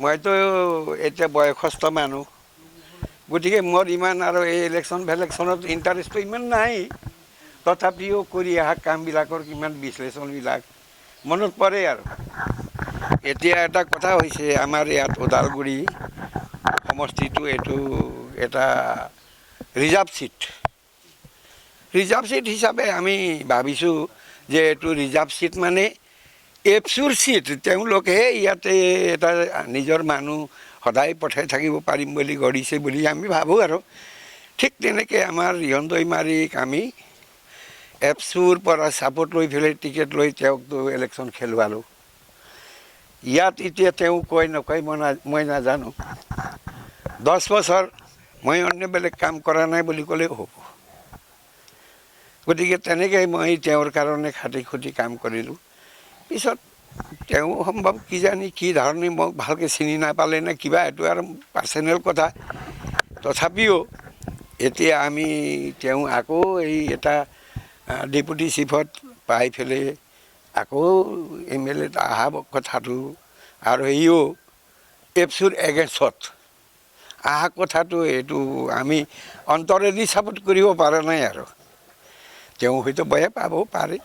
মইতো এতিয়া বয়সস্থ মানুহ, গতিকে মোৰ ইমান আৰু এই ইলেকশ্যন ভেলেকশ্যনত ইণ্টাৰেষ্টটো ইমান নাই। তথাপিও কৰি অহা কামবিলাকৰ কিমান বিশ্লেষণবিলাক মনত পৰে আৰু। এতিয়া এটা কথা হৈছে, আমাৰ ইয়াত ওদালগুৰি সমষ্টিটো এইটো এটা ৰিজাৰ্ভ চিট হিচাপে আমি ভাবিছোঁ যে এইটো ৰিজাৰ্ভ চিট মানে এপচুৰ চিট। তেওঁলোকেহে ইয়াতে এটা নিজৰ মানুহ সদায় পঠাই থাকিব পাৰিম বুলি গঢ়িছে বুলি আমি ভাবোঁ আৰু। ঠিক তেনেকৈ আমাৰ ৰিহন দৈমাৰীক আমি এপচুৰ পৰা ছাপোৰ্ট লৈ পেলাই টিকেট লৈ তেওঁকতো ইলেকশ্যন খেলুৱালোঁ। ইয়াত এতিয়া তেওঁ কয় নকয় মই নাজানো। 10 বছৰ মই অন্য বেলেগ কাম কৰা নাই বুলি ক'লেও হ'ব। গতিকে তেনেকৈ মই তেওঁৰ কাৰণে খাটি খুটি কাম কৰিলোঁ। পিছত তেওঁ সম্ভৱ কিজানি কি ধৰণে মোক ভালকৈ চিনি নাপালে নে কিবা, এইটো আৰু পাৰ্চনেল কথা। তথাপিও এতিয়া আমি তেওঁ আকৌ এই এটা ডেপুটি চিফত পাই পেলাই আকৌ MLAত অহা কথাটো, আৰু সিও এপচুৰ এগেইনষ্টত অহা কথাটো, এইটো আমি অন্তৰেদি ছাপোৰ্ট কৰিব পৰা নাই আৰু। তেওঁ হয়তো বেয়া পাব পাৰে,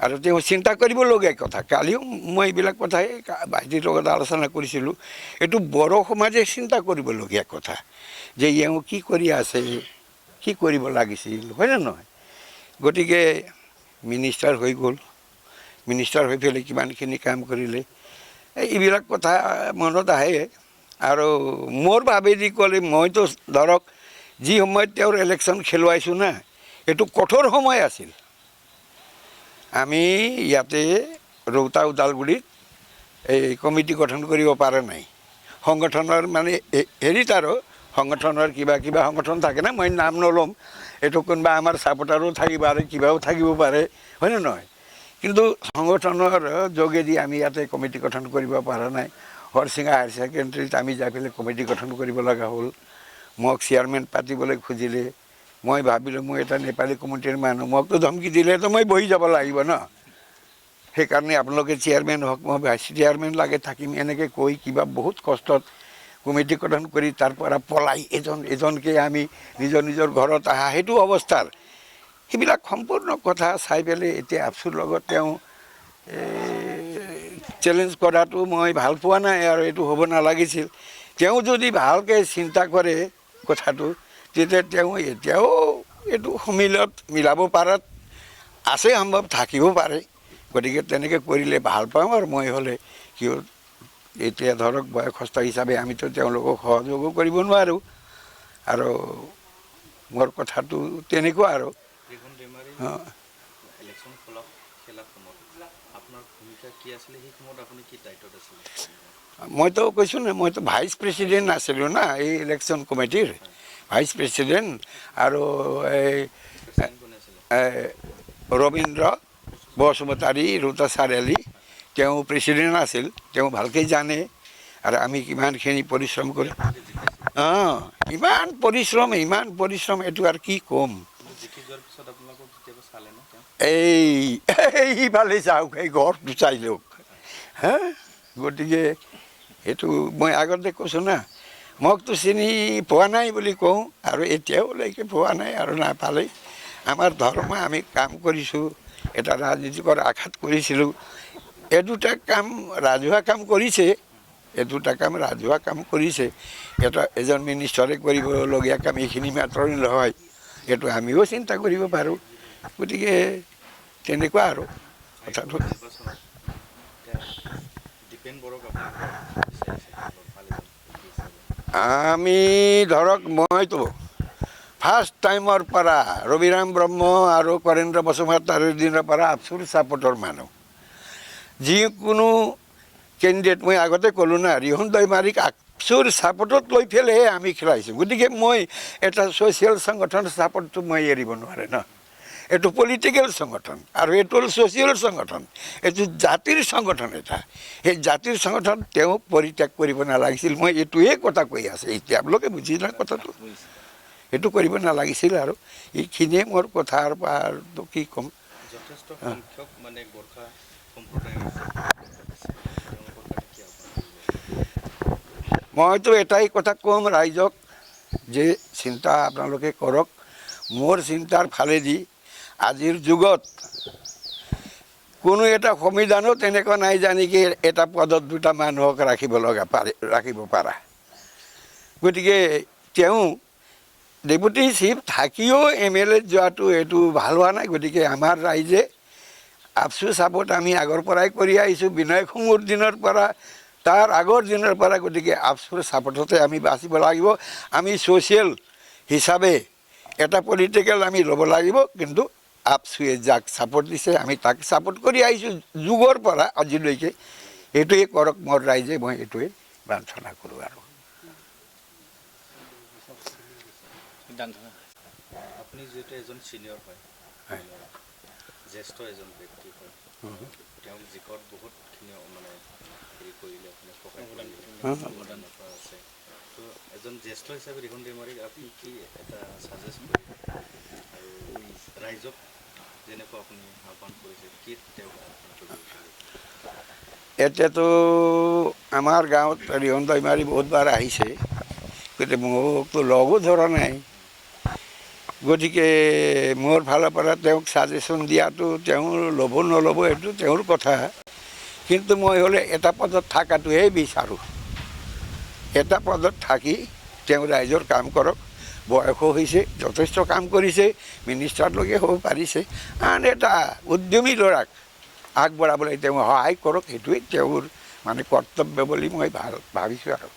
আৰু তেওঁ চিন্তা কৰিবলগীয়া কথা। কালিও মই এইবিলাক কথাই ভাইটিৰ লগত আলোচনা কৰিছিলোঁ। এইটো বড়ো সমাজে চিন্তা কৰিবলগীয়া কথা যে এওঁ কি কৰি আছে, কি কৰিব লাগিছিল, হয়নে নহয়? গতিকে মিনিষ্টাৰ হৈ গ'ল, মিনিষ্টাৰ হৈ পেলাই কিমানখিনি কাম কৰিলে, এইবিলাক কথা মনত আহে। আৰু মোৰ ভাবেদি ক'লে মইতো ধৰক যি সময়ত তেওঁৰ ইলেকশ্যন খেলুৱাইছোঁ না, এইটো কঠোৰ সময় আছিল। আমি ইয়াতে ৰৌতা ওদালগুৰিত এই কমিটি গঠন কৰিব পৰা নাই। সংগঠনৰ মানে হেৰিত আৰু সংগঠনৰ কিবা সংগঠন থাকে না, মই নাম নল'ম। এইটো কোনোবা আমাৰ ছাপোৰ্টাৰো থাকিব পাৰে, কিবাও থাকিব পাৰে, হয়নে নহয়? কিন্তু সংগঠনৰ যোগেদি আমি ইয়াতে কমিটি গঠন কৰিব পৰা নাই। হৰচিঙা হায়াৰ ছেকেণ্ডেৰীত আমি যাই পেলাই কমিটি গঠন কৰিব লগা হ'ল। মোক চেয়াৰমেন পাতিবলৈ খুজিলে। মই ভাবিলোঁ মই এটা নেপালী কমিটিৰ মানুহ, মোকতো ধমকি দিলেতো মই বহি যাব লাগিব ন। সেইকাৰণে আপোনালোকে চেয়াৰমেন হওক, মই ভাইচ চেয়াৰমেন লাগে থাকিম, এনেকৈ কৈ কিবা বহুত কষ্টত কমিটি গঠন কৰি তাৰ পৰা পলাই এজনকৈ আমি নিজৰ ঘৰত অহা সেইটো অৱস্থাৰ। সেইবিলাক সম্পূৰ্ণ কথা চাই পেলাই এতিয়া আপচুৰ লগত তেওঁ চেলেঞ্জ কৰাটো মই ভাল পোৱা নাই, আৰু এইটো হ'ব নালাগিছিল। তেওঁ যদি ভালকৈ চিন্তা কৰে কথাটো, তেতিয়া তেওঁ এতিয়াও এইটো সমিলত মিলাব পৰাত আছে, সম্ভৱ থাকিব পাৰে। গতিকে তেনেকৈ কৰিলে ভাল পাওঁ। আৰু মই হ'লে কিয় এতিয়া ধৰক বয়সস্থ হিচাপে আমিতো তেওঁলোকক সহযোগো কৰিব নোৱাৰোঁ, আৰু মোৰ কথাটো তেনেকুৱা আৰু। মইতো কৈছোঁ না, মইতো ভাইচ প্ৰেচিডেণ্ট আছিলোঁ না এই ইলেকশ্যন কমিটিৰ, ভাইচ প্ৰেচিডেণ্ট। আৰু এই ৰবীন্দ্ৰ বসুমতাৰী ৰৌতা চাৰিআলি, তেওঁ প্ৰেচিডেণ্ট আছিল। তেওঁ ভালকৈ জানে আৰু আমি কিমানখিনি পৰিশ্ৰম কৰি, ইমান পৰিশ্ৰম এইটো আৰু কি ক'ম। এইফালে চাওক, এই ঘৰটো চাই লওক হা। গতিকে সেইটো মই আগতে কৈছোঁ না, মোকতো চিনি পোৱা নাই বুলি কওঁ, আৰু এতিয়াওলৈকে পোৱা নাই, আৰু নাপালেই। আমাৰ ধৰ্ম আমি কাম কৰিছোঁ, এটা ৰাজনীতিকৰ আশাত কৰিছিলোঁ। এই দুটা কাম ৰাজহুৱা কাম কৰিছে, এজন মিনিষ্টাৰে কৰিবলগীয়া কাম এইখিনি মাত্ৰই নহয়, এইটো আমিও চিন্তা কৰিব পাৰোঁ। গতিকে তেনেকুৱা আৰু কথাটো। আমি ধৰক মইতো ফাৰ্ষ্ট টাইমৰ পৰা ৰবিৰাম ব্ৰহ্ম আৰু কৰেন্দ্ৰ বসুমতাৰীৰ দিনৰ পৰা আপচুৰ ছাপোৰ্টৰ মানুহ। যিকোনো কেণ্ডিডেট, মই আগতে ক'লোঁ না, ৰিহন দৈমাৰীক আপচুৰ ছাপোৰ্টত লৈ পেলাইহে আমি খেলাইছোঁ। গতিকে মই এটা ছ'চিয়েল সংগঠনৰ ছাপোৰ্টটো মই এৰিব নোৱাৰে ন। এইটো পলিটিকেল সংগঠন, আৰু এইটো হ'ল ছ'চিয়েল সংগঠন, এইটো জাতিৰ সংগঠন। এটা সেই জাতিৰ সংগঠন তেওঁক পৰিত্যাগ কৰিব নালাগিছিল। মই এইটোৱে কথা কৈ আছোঁ, এতিয়া আপোনালোকে বুজি লয় কথাটো। সেইটো কৰিব নালাগিছিল, আৰু এইখিনিয়ে মোৰ কথা। আৰু কি ক'ম, মইতো এটাই কথা ক'ম ৰাইজক যে চিন্তা আপোনালোকে কৰক। মোৰ চিন্তাৰ ফালেদি আজিৰ যুগত কোনো এটা সংবিধানো তেনেকুৱা নাই জানিকি এটা পদত দুটা মানুহক ৰাখিব পাৰা। গতিকে তেওঁ ডেপুটি চিফ থাকিও MLA যোৱাটো এইটো ভাল হোৱা নাই। গতিকে আমাৰ ৰাইজে আপচু চাপোৰ্ট আমি আগৰ পৰাই কৰি আহিছোঁ, বিনয় খুঙুৰ দিনৰ পৰা, তাৰ আগৰ দিনৰ পৰা। গতিকে আপচুৰ চাপোৰ্টতে আমি বাচিব লাগিব। আমি ছ'চিয়েল হিচাপে এটা পলিটিকেল আমি ল'ব লাগিব, কিন্তু আপচুৱে যাক ছাপোৰ্ট দিছে আমি তাক ছাপোৰ্ট কৰি আহিছোঁ যুগৰ পৰা আজিলৈকে। এইটোৱে কৰক মোৰ ৰাইজে, মই এইটোৱে প্ৰাৰ্থনা কৰোঁ। আৰু আপুনি যিহেতু এজন ছিনিয়ৰ হয়, জ্যেষ্ঠ এজন ব্যক্তি হয়, তেওঁক জিকত বহুতখিনি মানে হেৰি কৰিলে, আপুনি অৱদান আছে। তো এজন জ্যেষ্ঠ হিচাপে ৰিহন দৈমাৰীক আপুনি কি এটা ছাজেষ্ট কৰিব, আৰু ৰাইজক যেনেকুৱা আপুনি আহ্বান কৰিছে কি তেওঁক আহ্বান কৰিব বিচাৰিব? এতিয়াতো আমাৰ গাঁৱত ৰিহন দৈমাৰী বহুতবাৰ আহিছে, গতিকে মোকতো লগো ধৰা নাই। গতিকে মোৰ ফালৰ পৰা তেওঁক ছাজেশ্যন দিয়াটো তেওঁ ল'ব নল'ব এইটো তেওঁৰ কথা। কিন্তু মই হ'লে এটা পদত থকাটোহে বিচাৰোঁ। এটা পদত থাকি তেওঁ ৰাইজৰ কাম কৰক। বয়সো হৈছে, যথেষ্ট কাম কৰিছে, মিনিষ্টাৰলৈকে হ'ব পাৰিছে। আন এটা উদ্যমী ল'ৰাক আগবঢ়াবলৈ তেওঁ সহায় কৰক, সেইটোৱেই তেওঁৰ মানে কৰ্তব্য বুলি মই ভাবিছোঁ। আৰু